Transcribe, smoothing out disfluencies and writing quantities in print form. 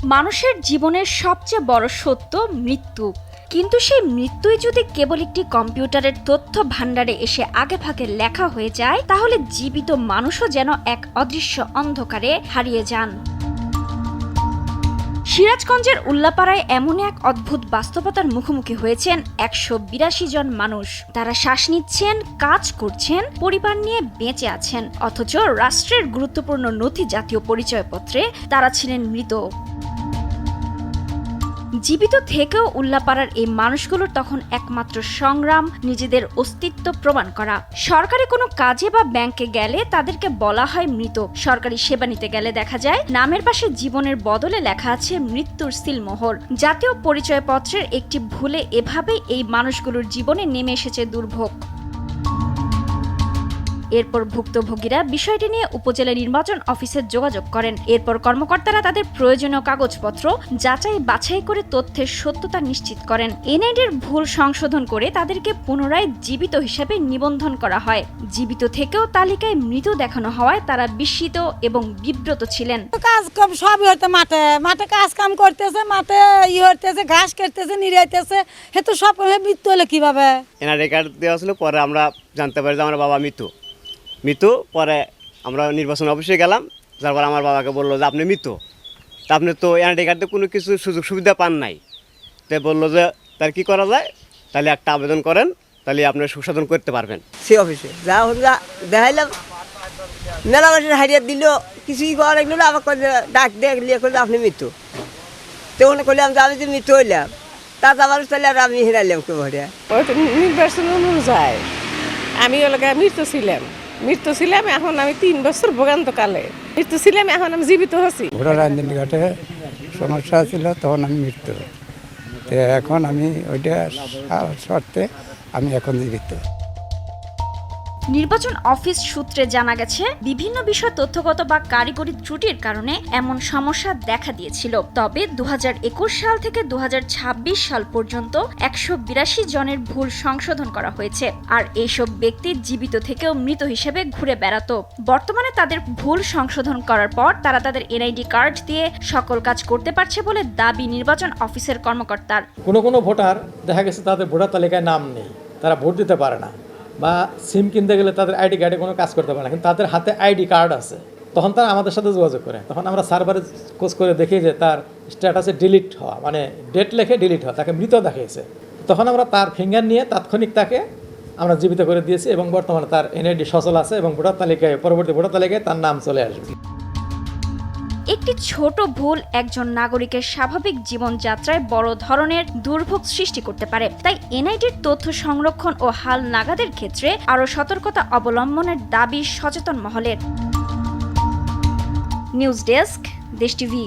মানুষের জীবনের সবচেয়ে বড় সত্য মৃত্যু, কিন্তু সেই মৃত্যুই যদি কেবল একটি কম্পিউটারের তথ্য ভাণ্ডারে এসে আগেভাগে লেখা হয়ে যায়, তাহলে জীবিত মানুষও যেন এক অদৃশ্য অন্ধকারে হারিয়ে যান। সিরাজগঞ্জের উল্লাপাড়ায় এমন এক অদ্ভুত বাস্তবতার মুখোমুখি হয়েছেন 182 জন মানুষ। তারা শ্বাস নিচ্ছেন, কাজ করছেন, পরিবার নিয়ে বেঁচে আছেন, অথচ রাষ্ট্রের গুরুত্বপূর্ণ নথি জাতীয় পরিচয়পত্রে তারা ছিলেন মৃত। জীবিত থেকেও উল্লাপাড়ার এই মানুষগুলোর তখন একমাত্র সংগ্রাম নিজেদের অস্তিত্ব প্রমাণ করা। সরকারি কোনো কাজে বা ব্যাংকে গেলে তাদেরকে বলা হয় মৃত। সরকারি সেবা নিতে গেলে দেখা যায় নামের পাশে জীবনের বদলে লেখা আছে মৃত্যুর সিলমোহর। জাতীয় পরিচয়পত্রের একটি ভুলে এভাবেই এই মানুষগুলোর জীবনে নেমে এসেছে দুর্ভোগ। এরপর ভুক্তভোগীরা বিষয়টি নিয়ে উপজেলা নির্বাচন অফিসে যোগাযোগ করেন। এরপর কর্মকর্তারা তাদের প্রয়োজনীয় কাগজপত্র যাচাই বাছাই করে তথ্যের সত্যতা নিশ্চিত করেন। এনআইডির ভুল সংশোধন করে তাদেরকে পুনরায় জীবিত হিসেবে নিবন্ধন করা হয়। জীবিত থেকেও তালিকায় মৃত দেখানো হওয়ায় তারা বিস্মিত এবং বিব্রত ছিলেন। কাজ কাম সবই হতে মাঠে মাঠে কাজ কাম করতেছে, মাঠে হইতেছে, ঘাস কাটতেছে, নিরাইতেছে, হে তো সব মৃত্যু হলে কিভাবে? এনআইডি কার্ড দেওয়া ছিল, পরে আমরা জানতে পারি যে আমার বাবা মৃত। পরে আমরা নির্বাচন অফিসে গেলাম, যার পর আমার বাবাকে বললো যে আপনি মৃত, তা আপনি তো এনআইডি কার্ডে কোনো কিছু সুযোগ সুবিধা পান নাই। তাই বললো যে তার কী করা যায়, তাহলে একটা আবেদন করেন, তাহলে আপনি সুশোধন করতে পারবেন। সে অফিসে যা দেখাইলাম, মেলা মাসের হারিয়ে দিল, কিছুই করা লাগলো, আবার ডাক দিয়ে করলে আপনি মৃত। তো ওখানে করলাম যে আমি যে মৃত হইলাম, তা আমার তাহলে আর আমি হেরাইলাম কে ভরিয়া। নির্বাচন অনুযায়ী আমি মৃত্যু ছিলাম, এখন আমি 3 বছর ভোগান্তকালে মৃত্যু ছিলাম, এখন আমি জীবিত হচ্ছি। ভোটার আইডেন্টি কার্ডে সমস্যা ছিল, তখন আমি মৃত্যু, এখন আমি ওইটা শর্তে আমি এখন জীবিত। নির্বাচন অফিস সূত্রে জানা গেছে, বিভিন্ন বিষয় তথ্যগত বা কারিগরি ত্রুটির কারণে এমন সমস্যা দেখা দিয়েছিল। তবে 2021 সাল থেকে 2026 সাল পর্যন্ত 182 জনের ভুল সংশোধন করা হয়েছে। আর এইসব ব্যক্তি জীবিত থেকেও মৃত হিসেবে ঘুরে বেড়াতো। বর্তমানে তাদের ভুল সংশোধন করার পর তারা তাদের এনআইডি কার্ড দিয়ে সকল কাজ করতে পারছে বলে দাবি নির্বাচন অফিসের কর্মকর্তার। কোনো ভোটার দেখা গেছে তাদের ভোটার তালিকায় নাম নেই, তারা ভোট দিতে পারে না, বা সিম কিনতে গেলে তাদের আইডি কার্ডে কোনো কাজ করতে পারে না, কিন্তু তাদের হাতে আইডি কার্ড আছে। তখন তারা আমাদের সাথে যোগাযোগ করে, তখন আমরা সার্ভারে খোঁজ করে দেখি যে তার স্ট্যাটাসে ডিলিট হওয়া, মানে ডেট লেখে ডিলিট হওয়া, তাকে মৃত দেখিয়েছে। তখন আমরা তার ফিঙ্গার নিয়ে তাৎক্ষণিক তাকে আমরা জীবিত করে দিয়েছি এবং বর্তমানে তার এনআইডি সচল আছে এবং ভোটার তালিকায়, পরবর্তী ভোটার তালিকায় তার নাম চলে আসবে। একটি ছোট ভুল একজন নাগরিকের স্বাভাবিক জীবনযাত্রায় বড় ধরনের দুর্ভোগ সৃষ্টি করতে পারে। তাই এনআইডির তথ্য সংরক্ষণ ও হাল নাগাদের ক্ষেত্রে আরও সতর্কতা অবলম্বনের দাবি সচেতন মহলের। নিউজ ডেস্ক, দেশ টিভি।